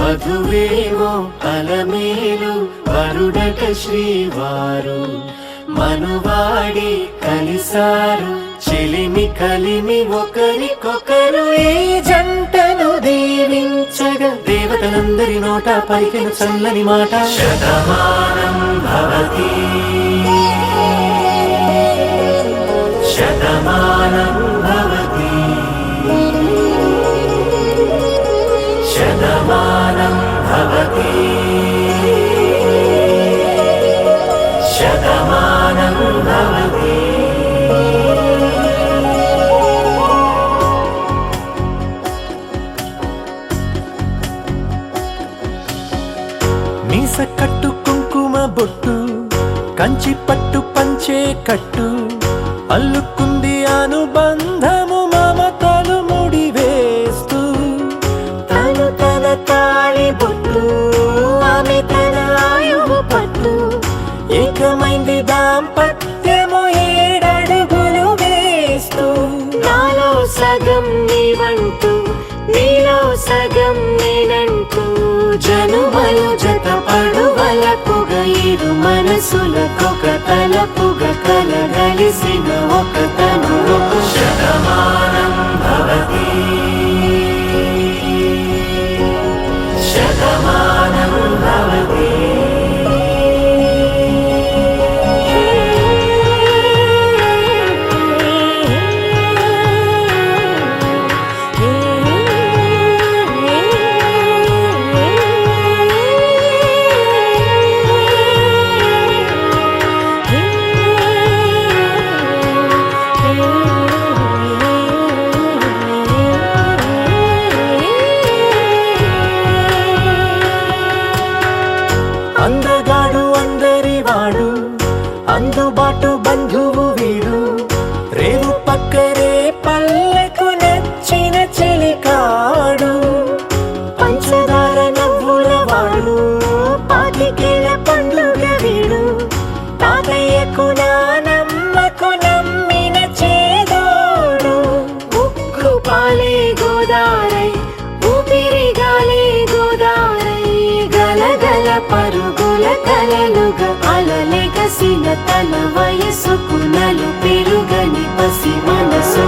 వధువేవో అలమేలు వరుడట శ్రీవారు మనువాడి కలిసారు చెలిమి కలిమి ఒకరికొకరు ఈ జంటను దీవించగా దేవతలందరి నోట పలికిన చల్లని మాట శతమానం భవతి శతమానం భవతి శతమానం భవతి శతమానం భవతి. మీస కట్టు కుంకుమ బొట్టు కంచి పట్టు పంచే కట్టు అల్లుకుంది అనుబంధము మమతలు ముడివేస్తూ తను తన తాళి బొట్టు ఆమె తన ఆయువు పట్టు ఏకమైంది దాంపత్యము 7 అడుగులు వేస్తూ నాలో సగం నీవంటూ నీలో సగం నేనంటూ జనుమలు జతపడువలపుగా ఇరు మనసులకొక తలపుగా కలగలిసిన ఒక తను శతమానం భవతి శతమానం భవతి. అందగాడు అందరివాడు అందుబాటు బంధువు వీడు రేవు పక్కరే పల్లెకు నచ్చిన చెలికాడు పంచదార నవ్వుల వాడు పాతికేల పండుగ వీడు తాతయ్యకు నానమ్మకు నమ్మిన చేదోడు ఉక్కు పాలే గోదారై ఊపిరిగాలే గోదారై గలగల పరుగుల కలలుగా అలలెగసిన తన వయసుకు నలు పెరుగని పసి మనసు